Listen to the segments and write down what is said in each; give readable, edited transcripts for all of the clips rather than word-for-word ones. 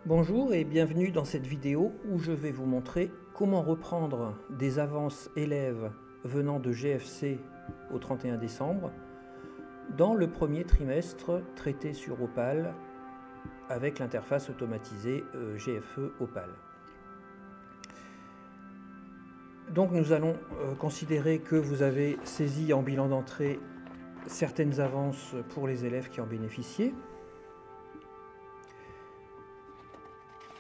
Bonjour et bienvenue dans cette vidéo où je vais vous montrer comment reprendre des avances élèves venant de GFC au 31 décembre dans le premier trimestre traité sur Opal avec l'interface automatisée GFE Opal. Donc nous allons considérer que vous avez saisi en bilan d'entrée certaines avances pour les élèves qui en bénéficiaient.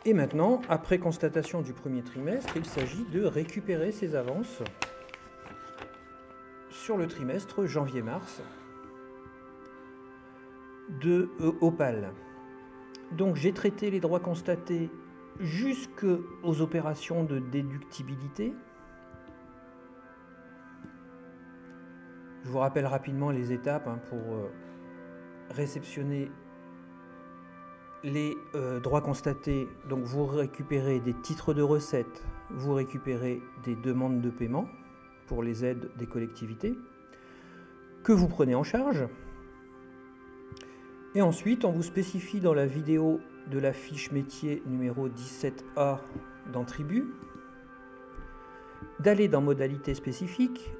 Et maintenant, après constatation du premier trimestre, il s'agit de récupérer ces avances sur le trimestre janvier-mars de Opal. Donc j'ai traité les droits constatés jusqu'aux opérations de déductibilité. Je vous rappelle rapidement les étapes pour réceptionner les droits constatés. Donc vous récupérez des titres de recettes, vous récupérez des demandes de paiement pour les aides des collectivités que vous prenez en charge. Et ensuite, on vous spécifie dans la vidéo de la fiche métier numéro 17A dans Tribu d'aller dans modalités spécifiques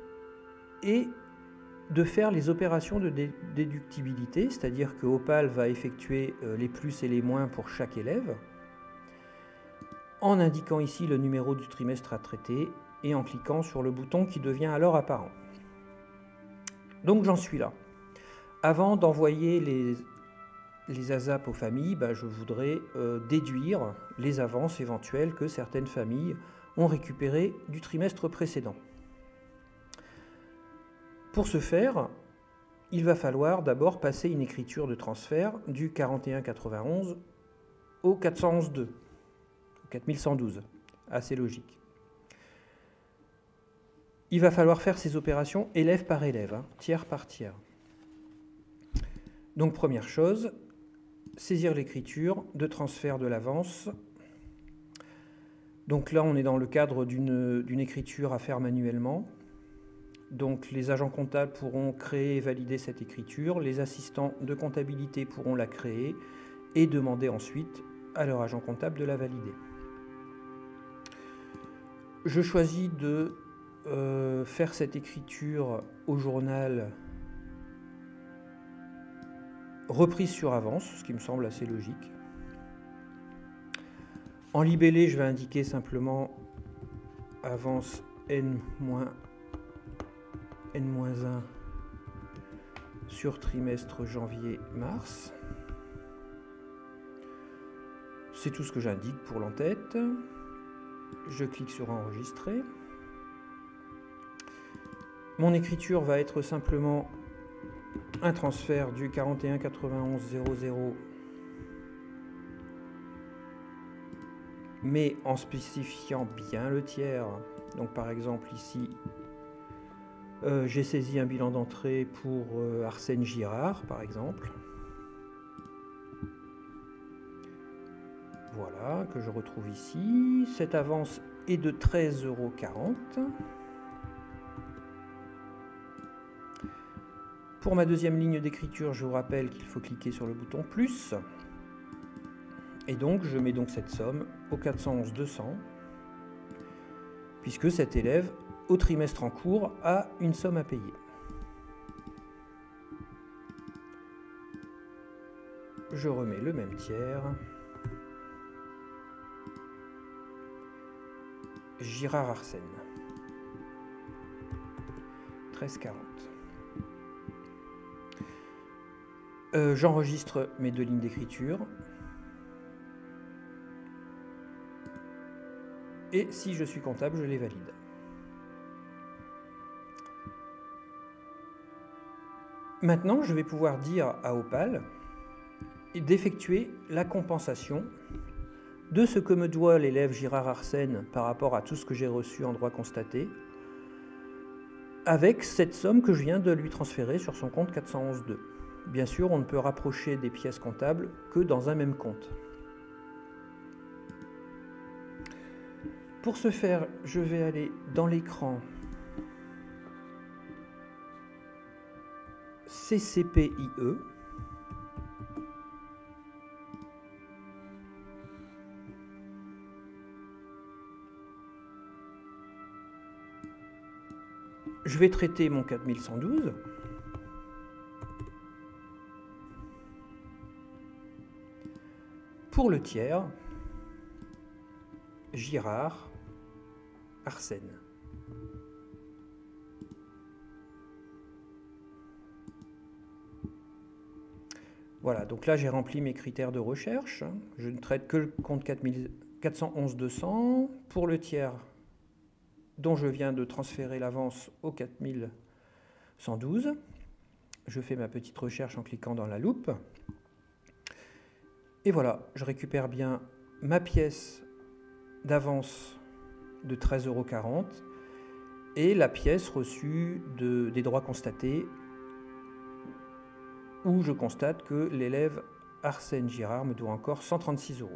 et de faire les opérations de déductibilité, c'est-à-dire que Opal va effectuer les plus et les moins pour chaque élève, en indiquant ici le numéro du trimestre à traiter et en cliquant sur le bouton qui devient alors apparent. Donc j'en suis là. Avant d'envoyer les ASAP aux familles, je voudrais déduire les avances éventuelles que certaines familles ont récupérées du trimestre précédent. Pour ce faire, il va falloir d'abord passer une écriture de transfert du 4191 au 411.2, au 4112, assez logique. Il va falloir faire ces opérations élève par élève, tiers par tiers. Donc première chose, saisir l'écriture de transfert de l'avance. Donc là, on est dans le cadre d'une écriture à faire manuellement. Donc les agents comptables pourront créer et valider cette écriture, les assistants de comptabilité pourront la créer et demander ensuite à leur agent comptable de la valider. Je choisis de faire cette écriture au journal reprise sur avance, ce qui me semble assez logique. En libellé, je vais indiquer simplement avance N-1 sur trimestre janvier-mars. C'est tout ce que j'indique pour l'entête. Je clique sur enregistrer. Mon écriture va être simplement un transfert du 4191.00, mais en spécifiant bien le tiers. Donc par exemple ici, j'ai saisi un bilan d'entrée pour Arsène Girard, par exemple. Voilà, que je retrouve ici. Cette avance est de 13,40 €. Pour ma deuxième ligne d'écriture, je vous rappelle qu'il faut cliquer sur le bouton plus. Et donc, je mets donc cette somme au 411.200, puisque cet élève, au trimestre en cours, a une somme à payer. Je remets le même tiers. Girard Arsène. 13,40. J'enregistre mes deux lignes d'écriture. Et si je suis comptable, je les valide. Maintenant, je vais pouvoir dire à Opal d'effectuer la compensation de ce que me doit l'élève Girard Arsène par rapport à tout ce que j'ai reçu en droit constaté, avec cette somme que je viens de lui transférer sur son compte 411.2. Bien sûr, on ne peut rapprocher des pièces comptables que dans un même compte. Pour ce faire, je vais aller dans l'écran CCPIE. Je vais traiter mon 4112. Pour le tiers, Girard, Arsène. Voilà, donc là j'ai rempli mes critères de recherche. Je ne traite que le compte 411-200. Pour le tiers dont je viens de transférer l'avance au 4112, je fais ma petite recherche en cliquant dans la loupe. Et voilà, je récupère bien ma pièce d'avance de 13,40 € et la pièce reçue des droits constatés, où je constate que l'élève Arsène Girard me doit encore 136 €.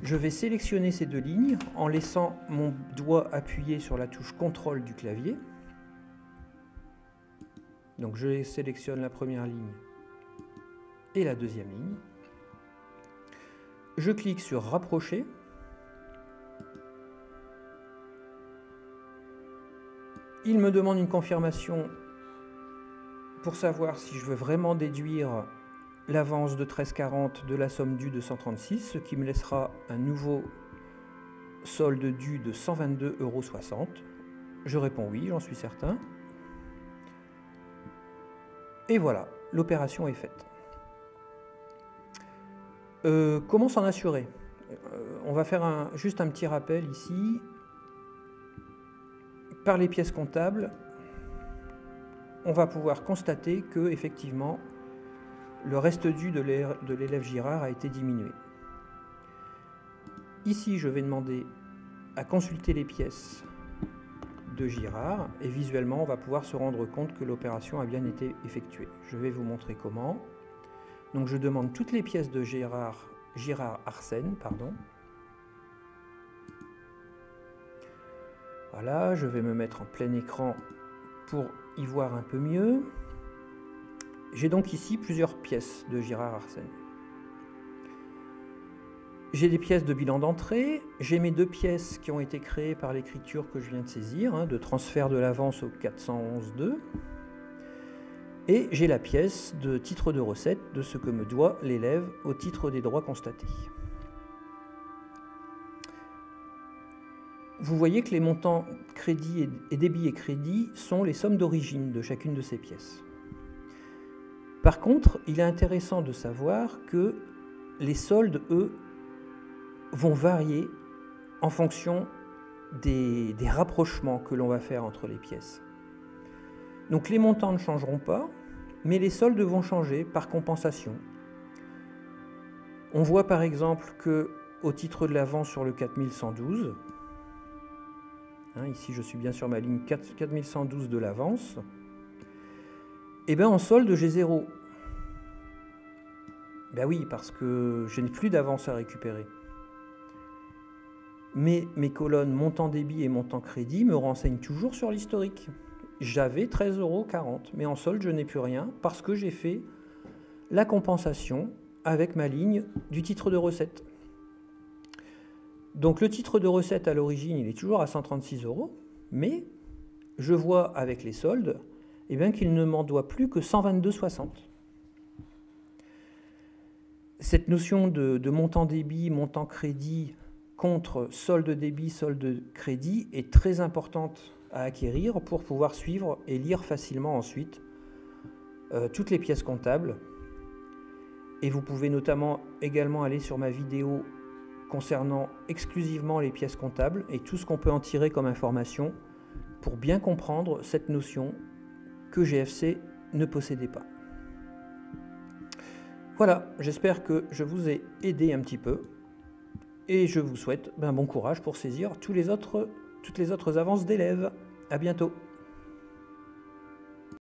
Je vais sélectionner ces deux lignes en laissant mon doigt appuyé sur la touche contrôle du clavier. Donc je sélectionne la première ligne et la deuxième ligne. Je clique sur rapprocher. Il me demande une confirmation pour savoir si je veux vraiment déduire l'avance de 13,40 de la somme due de 136, ce qui me laissera un nouveau solde dû de 122,60 €. Je réponds oui, j'en suis certain. Et voilà, l'opération est faite. Comment s'en assurer? On va faire juste un petit rappel ici. Par les pièces comptables, on va pouvoir constater que effectivement le reste dû de l'élève Girard a été diminué. Ici, je vais demander à consulter les pièces de Girard et visuellement, on va pouvoir se rendre compte que l'opération a bien été effectuée. Je vais vous montrer comment. Donc, je demande toutes les pièces de Girard Arsène, pardon. Voilà, je vais me mettre en plein écran pour y voir un peu mieux. J'ai donc ici plusieurs pièces de Girard Arsène. J'ai des pièces de bilan d'entrée, j'ai mes deux pièces qui ont été créées par l'écriture que je viens de saisir, de transfert de l'avance au 411-2, et j'ai la pièce de titre de recette de ce que me doit l'élève au titre des droits constatés. Vous voyez que les montants crédit et débit et crédit sont les sommes d'origine de chacune de ces pièces. Par contre, il est intéressant de savoir que les soldes, eux, vont varier en fonction des rapprochements que l'on va faire entre les pièces. Donc les montants ne changeront pas, mais les soldes vont changer par compensation. On voit par exemple que au titre de l'avance sur le 4112, ici je suis bien sur ma ligne 4112 de l'avance, et bien en solde j'ai 0. Ben oui, parce que je n'ai plus d'avance à récupérer. Mais mes colonnes montant débit et montant crédit me renseignent toujours sur l'historique. J'avais 13,40 €, mais en solde je n'ai plus rien parce que j'ai fait la compensation avec ma ligne du titre de recette. Donc le titre de recette à l'origine, il est toujours à 136 €, mais je vois avec les soldes qu'il ne m'en doit plus que 122,60 €. Cette notion de montant débit, montant crédit contre solde débit, solde crédit est très importante à acquérir pour pouvoir suivre et lire facilement ensuite toutes les pièces comptables. Et vous pouvez notamment également aller sur ma vidéo concernant exclusivement les pièces comptables et tout ce qu'on peut en tirer comme information pour bien comprendre cette notion que GFC ne possédait pas. Voilà, j'espère que je vous ai aidé un petit peu et je vous souhaite bon courage pour saisir toutes les autres avances d'élèves. À bientôt.